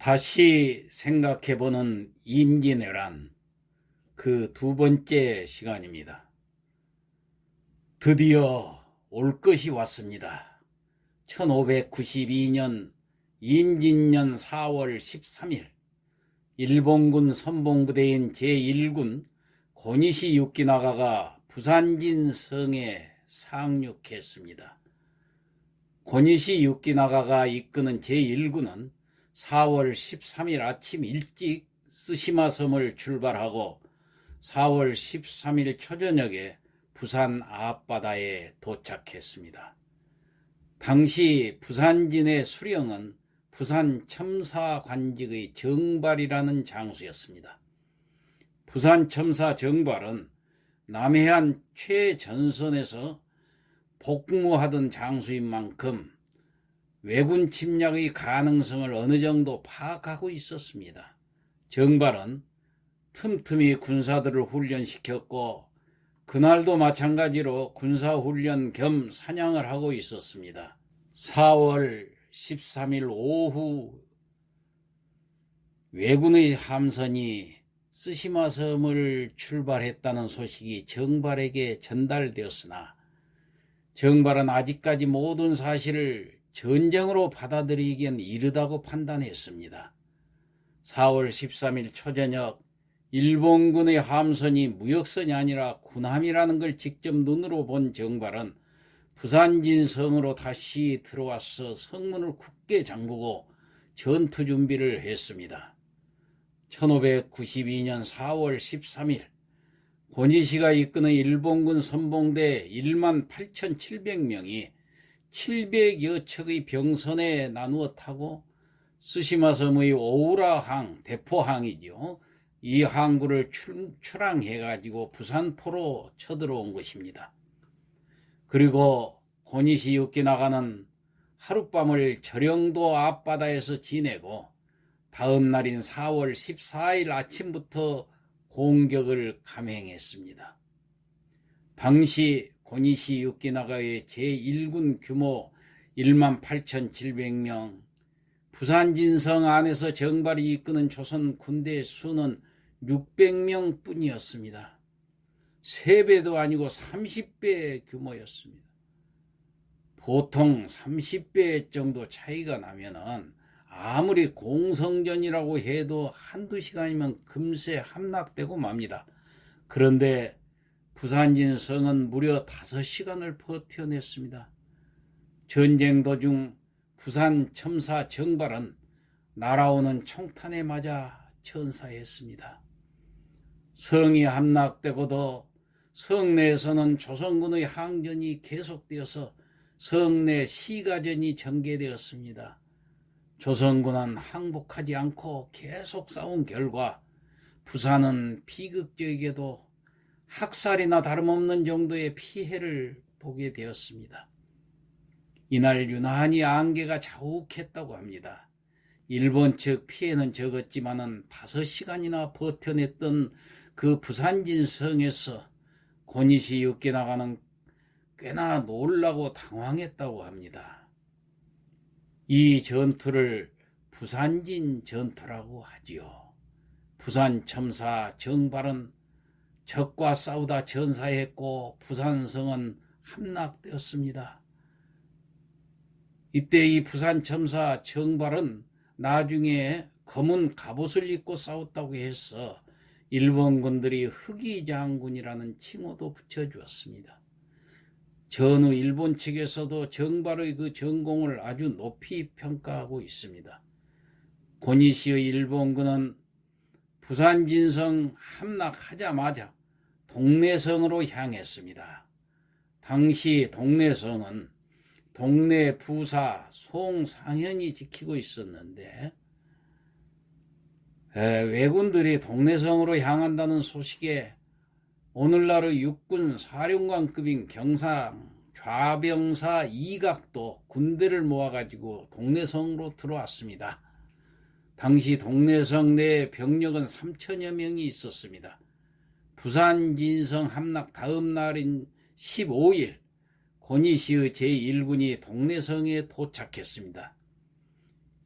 다시 생각해보는 임진왜란 그 두 번째 시간입니다. 드디어 올 것이 왔습니다. 1592년 임진년 4월 13일 일본군 선봉부대인 제1군 고니시 유키나가가 부산진 성에 상륙했습니다. 고니시 유키나가가 이끄는 제1군은 4월 13일 아침 일찍 쓰시마 섬을 출발하고 4월 13일 초저녁에 부산 앞바다에 도착했습니다. 당시 부산진의 수령은 부산 첨사 관직의 정발이라는 장수였습니다. 부산 첨사 정발은 남해안 최전선에서 복무하던 장수인 만큼 왜군 침략의 가능성을 어느 정도 파악하고 있었습니다. 정발은 틈틈이 군사들을 훈련시켰고 그날도 마찬가지로 군사훈련 겸 사냥을 하고 있었습니다. 4월 13일 오후 왜군의 함선이 쓰시마 섬을 출발했다는 소식이 정발에게 전달되었으나 정발은 아직까지 모든 사실을 전쟁으로 받아들이기엔 이르다고 판단했습니다. 4월 13일 초저녁 일본군의 함선이 무역선이 아니라 군함이라는 걸 직접 눈으로 본 정발은 부산진 성으로 다시 들어와서 성문을 굳게 잠그고 전투 준비를 했습니다. 1592년 4월 13일 고니시가 이끄는 일본군 선봉대 18,700명이 700여 척의 병선에 나누어 타고 쓰시마 섬의 오우라항, 대포항이죠. 이 항구를 출항해가지고 부산포로 쳐들어온 것입니다. 그리고 고니시 유키나가는 하룻밤을 저령도 앞바다에서 지내고 다음 날인 4월 14일 아침부터 공격을 감행했습니다. 당시 고니시 유키나가의 제1군 규모 18,700명, 부산진성 안에서 정발이 이끄는 조선 군대 수는 600명 뿐이었습니다. 3배도 아니고 30배 규모였습니다. 보통 30배 정도 차이가 나면은 아무리 공성전이라고 해도 한두 시간이면 금세 함락되고 맙니다. 그런데 부산진 성은 무려 5시간을 버텨냈습니다. 전쟁 도중 부산 첨사 정발은 날아오는 총탄에 맞아 전사했습니다. 성이 함락되고도 성내에서는 조선군의 항전이 계속되어서 성내 시가전이 전개되었습니다. 조선군은 항복하지 않고 계속 싸운 결과 부산은 비극적이게도 학살이나 다름없는 정도의 피해를 보게 되었습니다. 이날 유난히 안개가 자욱했다고 합니다. 일본 측 피해는 적었지만은 5시간이나 버텨냈던 그 부산진 성에서 고니시 유키나가는 꽤나 놀라고 당황했다고 합니다. 이 전투를 부산진 전투라고 하지요. 부산 첨사 정발은 적과 싸우다 전사했고 부산성은 함락되었습니다. 이때 이 부산 첨사 정발은 나중에 검은 갑옷을 입고 싸웠다고 해서 일본군들이 흑이 장군이라는 칭호도 붙여주었습니다. 전후 일본 측에서도 정발의 그 전공을 아주 높이 평가하고 있습니다. 고니시의 일본군은 부산진성 함락하자마자 동래성으로 향했습니다. 당시 동래성은 동래 부사 송상현이 지키고 있었는데 왜군들이 동래성으로 향한다는 소식에 오늘날의 육군 사령관급인 경상 좌병사 이각도 군대를 모아가지고 동래성으로 들어왔습니다. 당시 동래성 내 병력은 3천여 명이 있었습니다. 부산진성 함락 다음 날인 15일 고니시의 제1군이 동래성에 도착했습니다.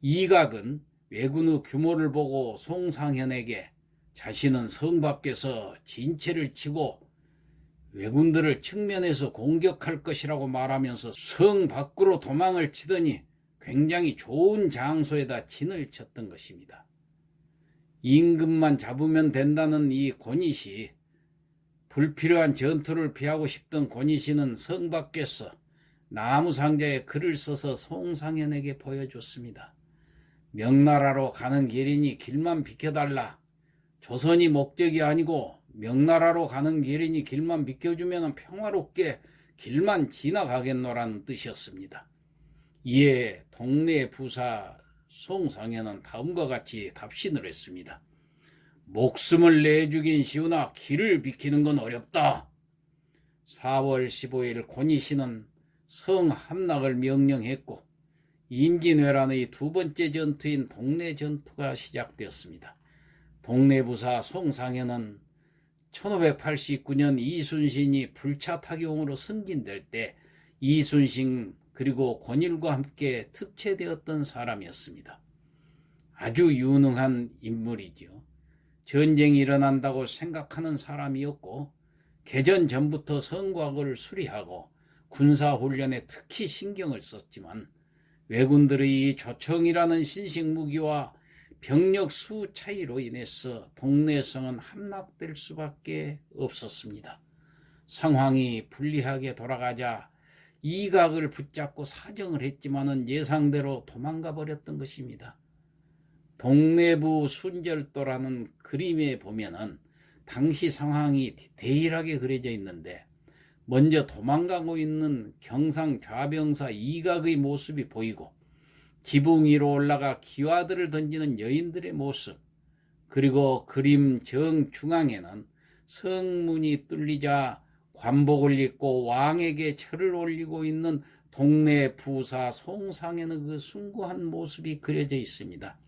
이각은 왜군의 규모를 보고 송상현에게 자신은 성 밖에서 진채를 치고 왜군들을 측면에서 공격할 것이라고 말하면서 성 밖으로 도망을 치더니 굉장히 좋은 장소에다 진을 쳤던 것입니다. 임금만 잡으면 된다는 이 권희시, 불필요한 전투를 피하고 싶던 권희시는 성 밖에서 나무 상자에 글을 써서 송상현에게 보여줬습니다. 명나라로 가는 길이니 길만 비켜달라. 조선이 목적이 아니고 명나라로 가는 길이니 길만 비켜주면 평화롭게 길만 지나가겠노라는 뜻이었습니다. 이에 동네 부사 송상현은 다음과 같이 답신을 했습니다. 목숨을 내주긴 쉬우나 길을 비키는 건 어렵다. 4월 15일 권희시는 성 함락을 명령했고 임진왜란의 두 번째 전투인 동래 전투가 시작되었습니다. 동래부사 송상현은 1589년 이순신이 불차타경으로 승진될 때 이순신 그리고 권율과 함께 특채되었던 사람이었습니다. 아주 유능한 인물이지요. 전쟁이 일어난다고 생각하는 사람이었고 개전 전부터 성곽을 수리하고 군사훈련에 특히 신경을 썼지만 왜군들의 조청이라는 신식무기와 병력 수 차이로 인해서 동래성은 함락될 수밖에 없었습니다. 상황이 불리하게 돌아가자 이각을 붙잡고 사정을 했지만은 예상대로 도망가 버렸던 것입니다. 동래부 순절도라는 그림에 보면은 당시 상황이 디테일하게 그려져 있는데 먼저 도망가고 있는 경상 좌병사 이각의 모습이 보이고 지붕 위로 올라가 기와들을 던지는 여인들의 모습, 그리고 그림 정중앙에는 성문이 뚫리자 관복을 입고 왕에게 절을 올리고 있는 동래 부사 송상현의 그 숭고한 모습이 그려져 있습니다.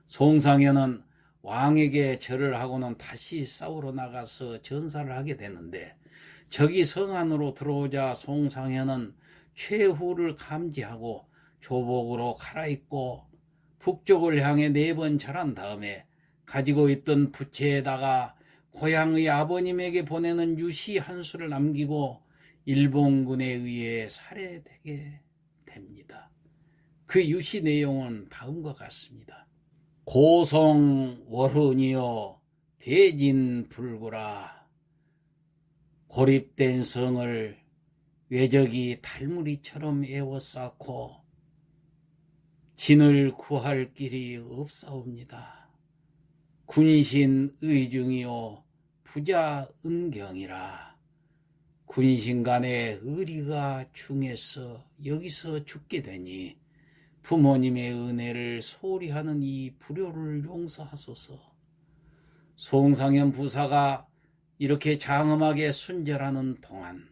송상현은 왕에게 절을 하고는 다시 싸우러 나가서 전사를 하게 되는데 적이 성 안으로 들어오자 송상현은 최후를 감지하고 조복으로 갈아입고 북쪽을 향해 4번 절한 다음에 가지고 있던 부채에다가 고향의 아버님에게 보내는 유시 한 수를 남기고 일본군에 의해 살해되게 됩니다. 그 유시 내용은 다음과 같습니다. 고성 월훈이여 대진불구라. 고립된 성을 외적이 달무리처럼 에워싸고 진을 구할 길이 없사옵니다. 군신 의중이요 부자 은경이라. 군신 간의 의리가 중해서 여기서 죽게 되니 부모님의 은혜를 소홀히 하는 이 불효를 용서하소서. 송상현 부사가 이렇게 장엄하게 순절하는 동안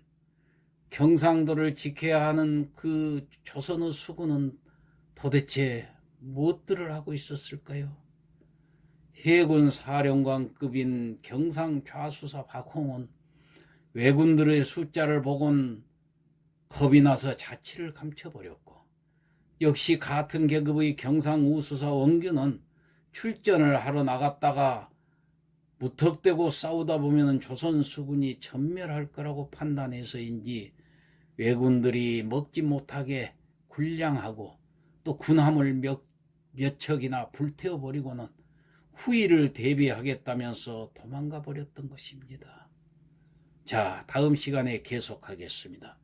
경상도를 지켜야 하는 그 조선의 수군은 도대체 무엇들을 하고 있었을까요? 해군 사령관급인 경상 좌수사 박홍은 왜군들의 숫자를 보곤 겁이 나서 자취를 감춰버렸고, 역시 같은 계급의 경상 우수사 원균은 출전을 하러 나갔다가 무턱대고 싸우다 보면 조선 수군이 전멸할 거라고 판단해서인지 왜군들이 먹지 못하게 군량하고 또 군함을 몇 척이나 불태워버리고는 후일을 대비하겠다면서 도망가 버렸던 것입니다. 자, 다음 시간에 계속하겠습니다.